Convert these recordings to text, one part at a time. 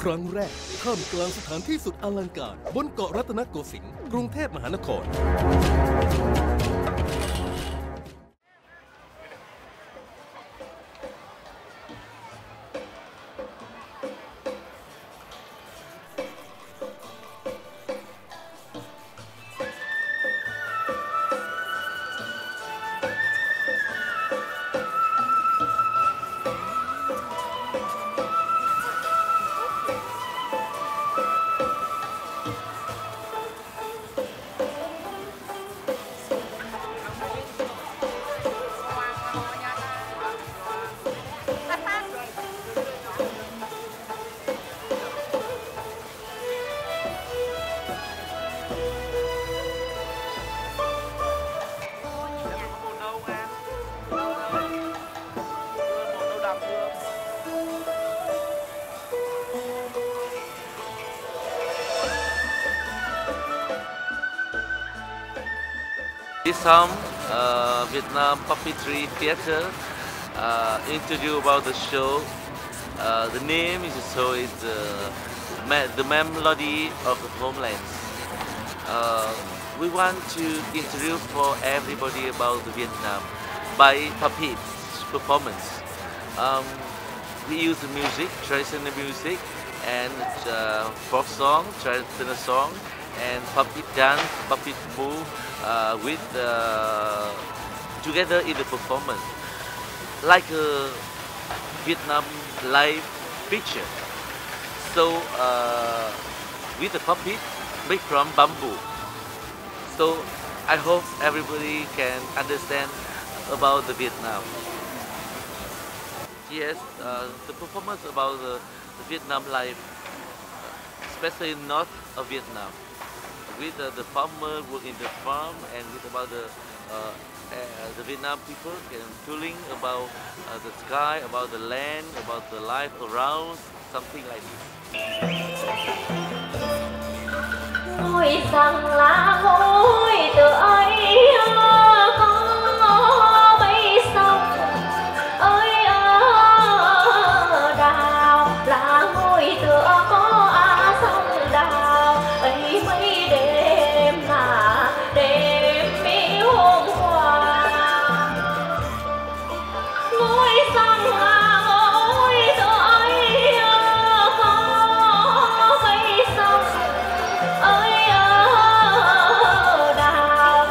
รั้งแรกท่ามกลางสถานที่สุดอลังการบนเกาะรัตนโกสินทร์กรุงเทพมหานครThis time, Vietnam Puppetry Theatre introduced about the show. The name is the show is the Melody of Homelands. We want to introduce for everybody about the Vietnam by puppet performance. We use the music, traditional music, and folk song, traditional song, and puppet dance, puppet move with together in the performance, like a Vietnam live picture. So with the puppet made from bamboo. So I hope everybody can understand about the Vietnam. Yes, the performance about the Vietnam life, especially north of Vietnam, with the farmer work in the farm, and with about the Vietnam people can feeling about the sky, about the land, about the life around, something like this. Ngôi rằng là ngôi từ ấy có mấy sông ơi đào là ngôi tựa có sông đào ấy mấy đêm mà đêm mỹ hôm qua ngôi rằng là ngôi tựa ấy có mấy sông ơi đào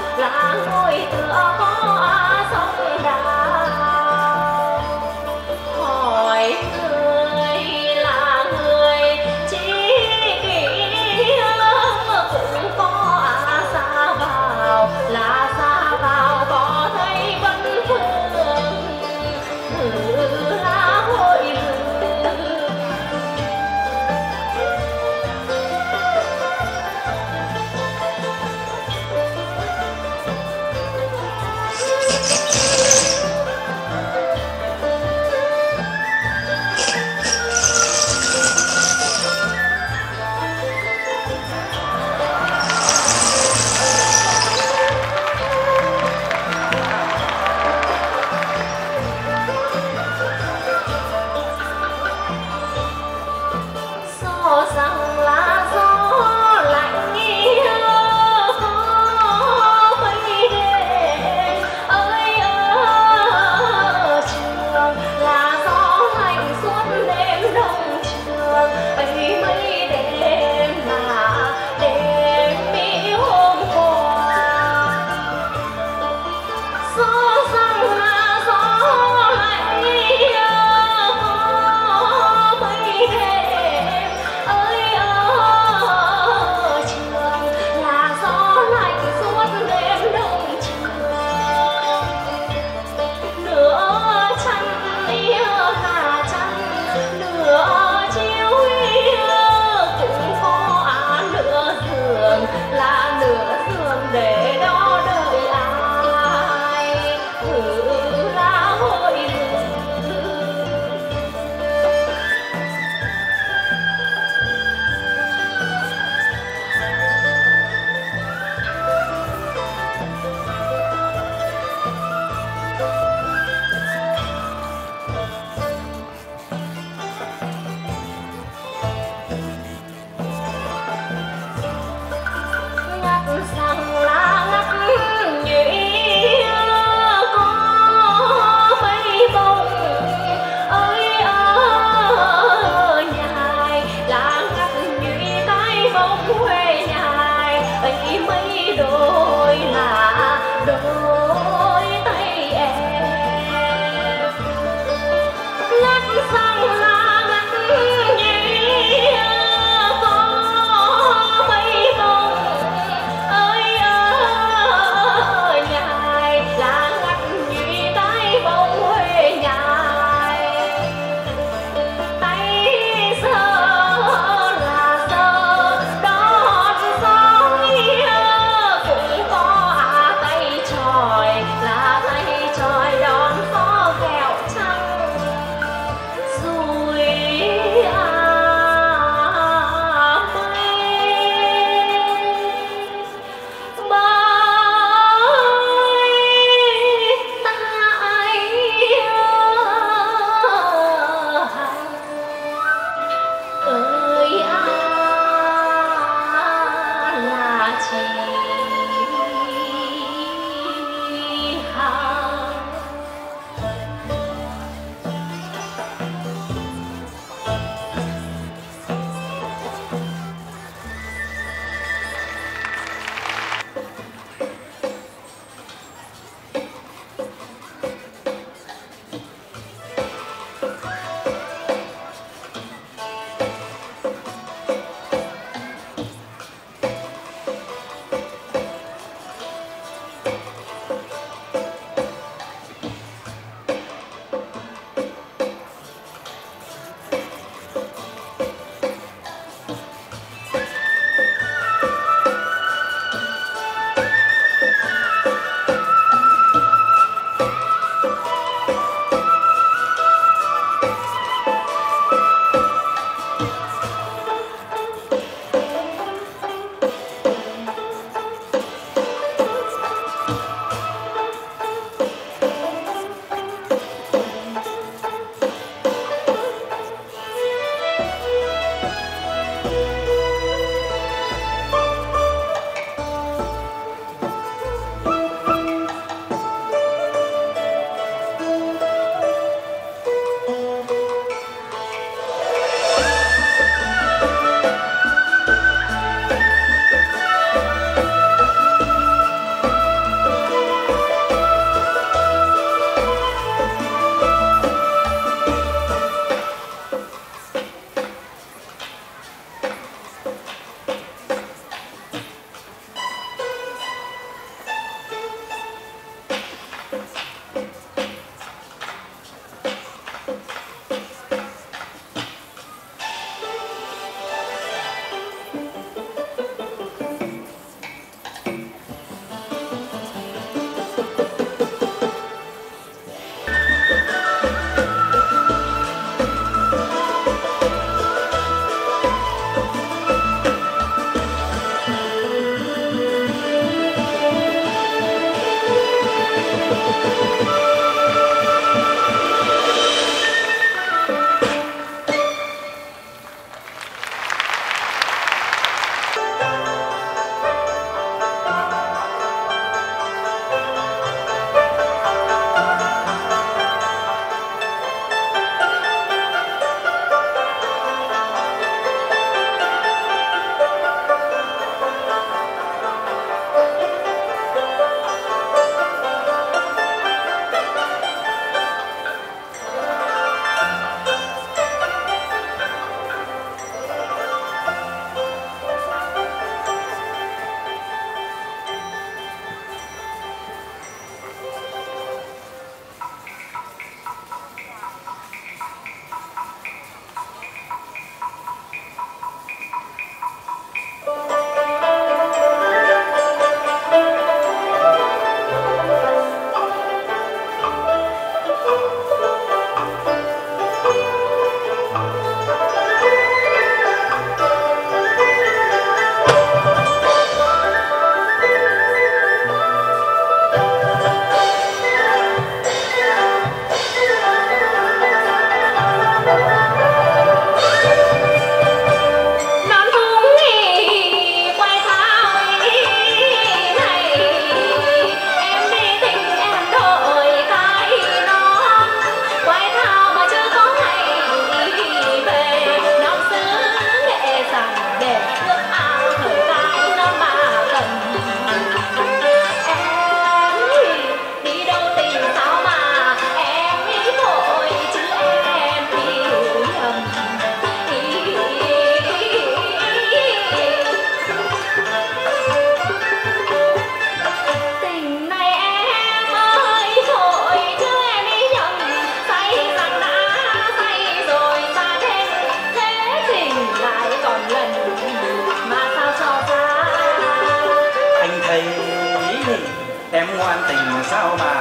ngoan tình sao mà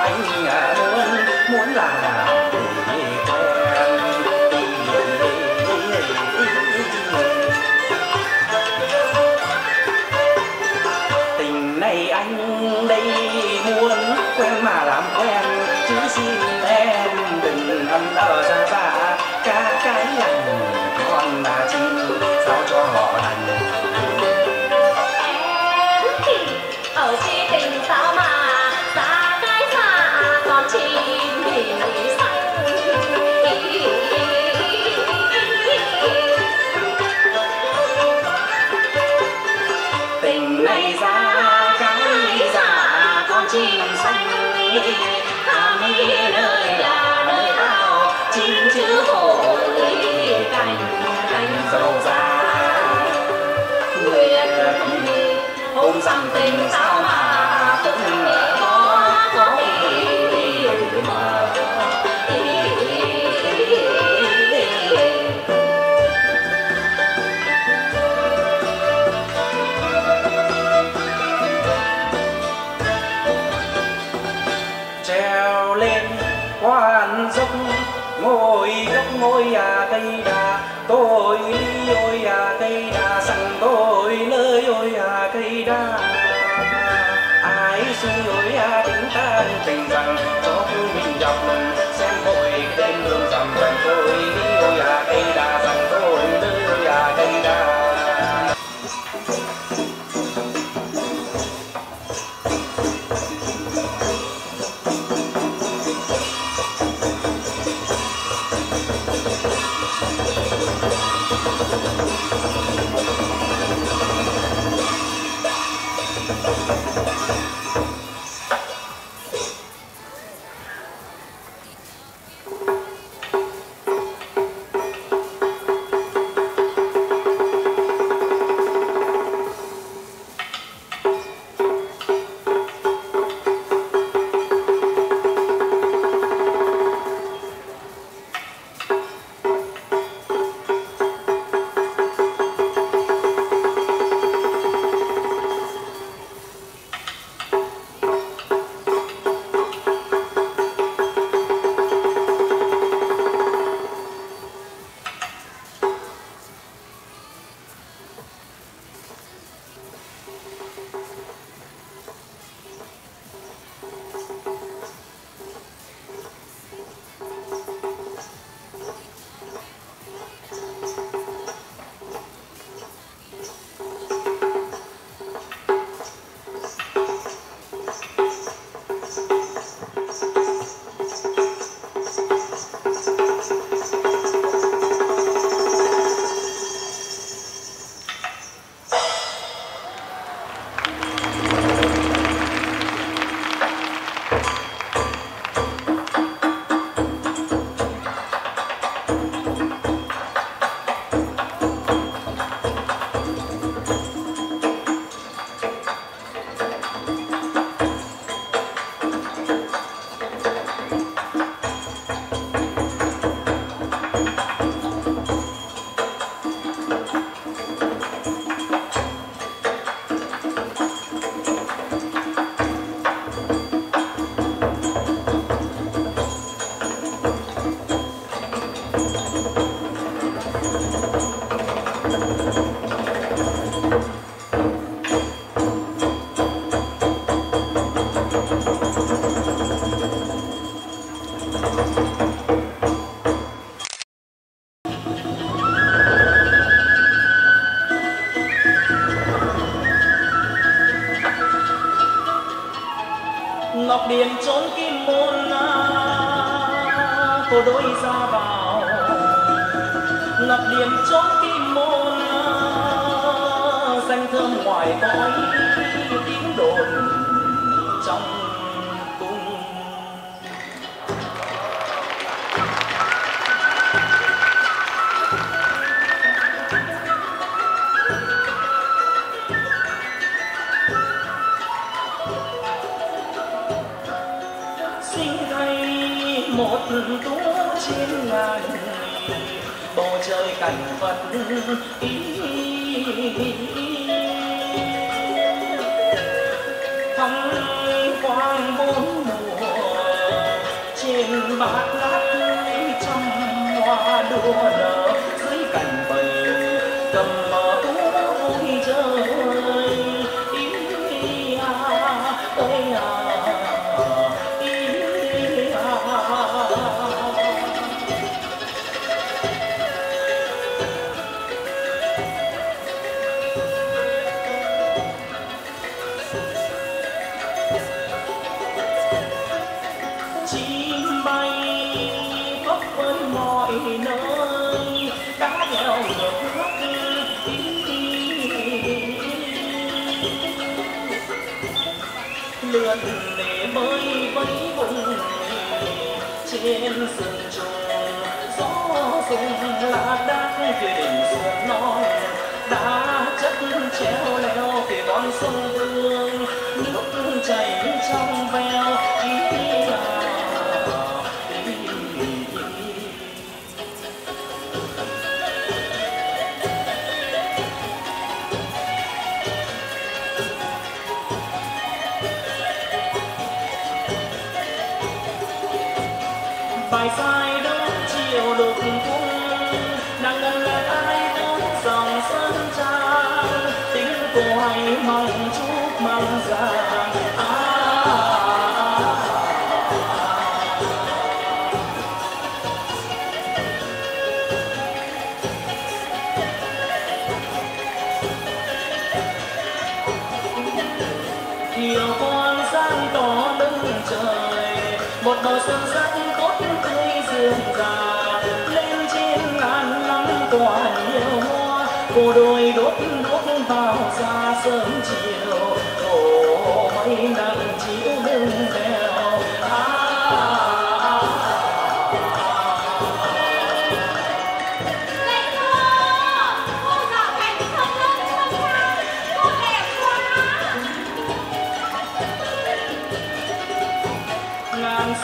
anh muốn là để quen. Tình này anh đây muốn quen mà làm quen, chứ xin em đừng ân ở xa xa. Cả cái lòng con là chi sao cho họ đành. Ở chi tình sao mà xa cái xa còn chim thì xanh. Tình này ra cái xa con chim xanh, Tham ý nơi là nơi nào chim chứ hội cành cành dầu ra. Nguyện hôm rằng tình sao mà cũng ngồi gốc ngôi cây đa tôi ly ôi cây đa sẵn tôi nơi ôi cây đa ai xui ôi tính ta tình rằng cho vui mình gặp xem hội đêm lương dằm rằng tôi ly ôi cây đa sẵn tôi nơi ôi cây đa. ngọc điền trốn kim môn cô đôi ra vào ngọc điền trốn kim môn danh thơm ngoài cõi tiếng đồn trong cung. Sinh thay một tú trên ngàn bầu trời cảnh vật ý thắm quang bốn mùa trên bát ngát trăm hoa đua nở dưới cảnh bầy cầm tú vui chơi ý ơi chim bay phấp phới mọi nơi cá nheo ngược nước lượn lệ bơi vẫy vùng trên sườn trùng gió rung lá đác kia đỉnh sườn non đá chất treo leo phía con sông Hương nước chảy trong veo bài sai đứng đục cung nàng ngân lại bốn dòng sơn trang tiếng cô hay mong chúc mong rằng chiều con sáng tỏ lưng trời một bầu xuân sắc cốt tươi dương già lên trên ngàn năm tỏa nhiều hoa cô đôi đốt đuốc vào xa sớm chiều đổ mây nắng chiếu lưng đèo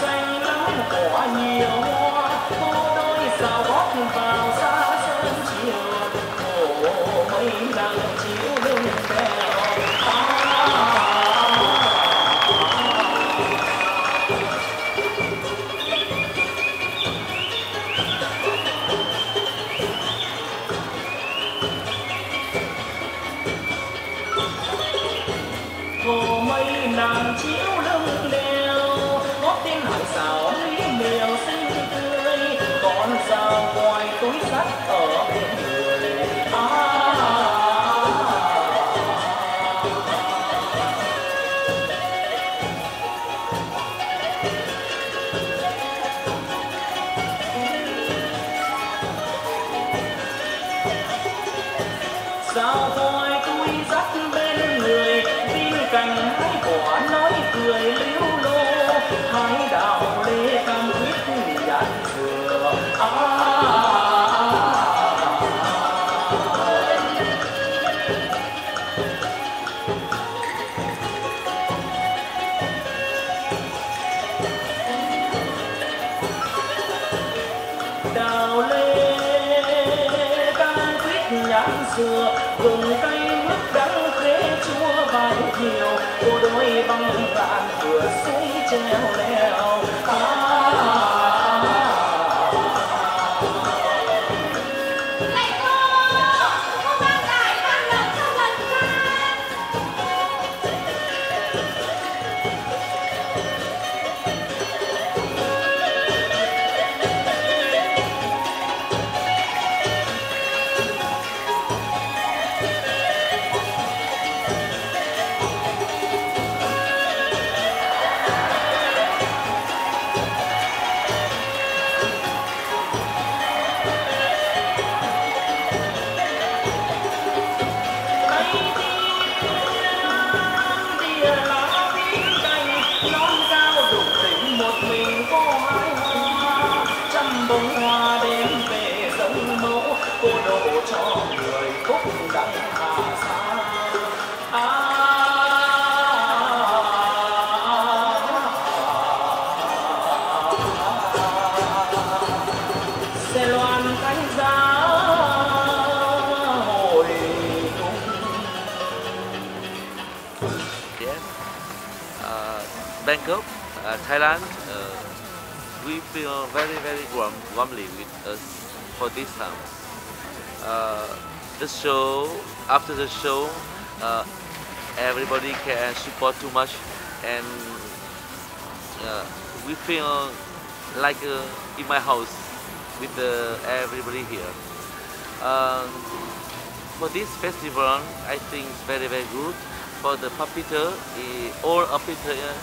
xanh lắm quả nhiều hoa cô đôi sao gót vào xa sớm chiều đổ mây nắng chiếu lưng đèo đổ mây nắng chiếu lưng đèo tiếng hải xào mỹ miều xinh tươi con sao ngoài túi sắt ở bên người sao ngoài túi sắt bên người tin cành hái quả nói cười liễu lo hái đào lê cam quýt dạt dừa đào lê cam quýt nhãn dừa gừng cay mướp đắng khế chua vài chiều cô đôi băng vạn vừa suối treo leo Bangkok, Thailand, we feel very, very warmly with us for this time. The show, after the show, everybody can support too much, and we feel like in my house with everybody here. For this festival, I think it's very, very good for the puppeteer, all puppeteers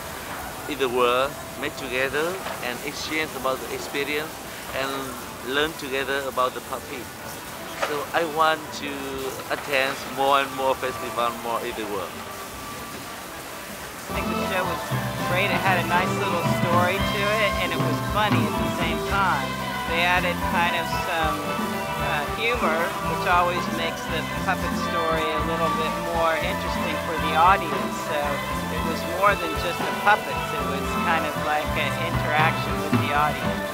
in the world met together and exchange about the experience and learn together about the puppet. So I want to attend more and more festivals more in the world. I think the show was great. It had a nice little story to it, and it was funny at the same time. They added kind of some humor, which always makes the puppet story a little bit more interesting for the audience. So it was more than just the puppets. It was kind of like an interaction with the audience.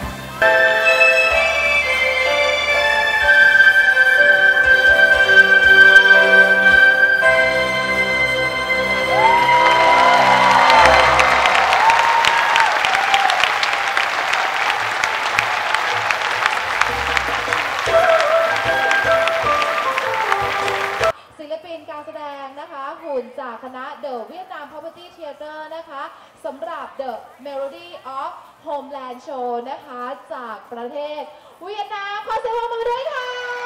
ปินการแสดงนะคะหุ่นจากคณะ The Vietnam Puppetry Theater นะคะสำหรับ The Melody of Homelands Show นะคะจากประเทศเวียดนามขอเสียงปรบมือด้วยค่ะ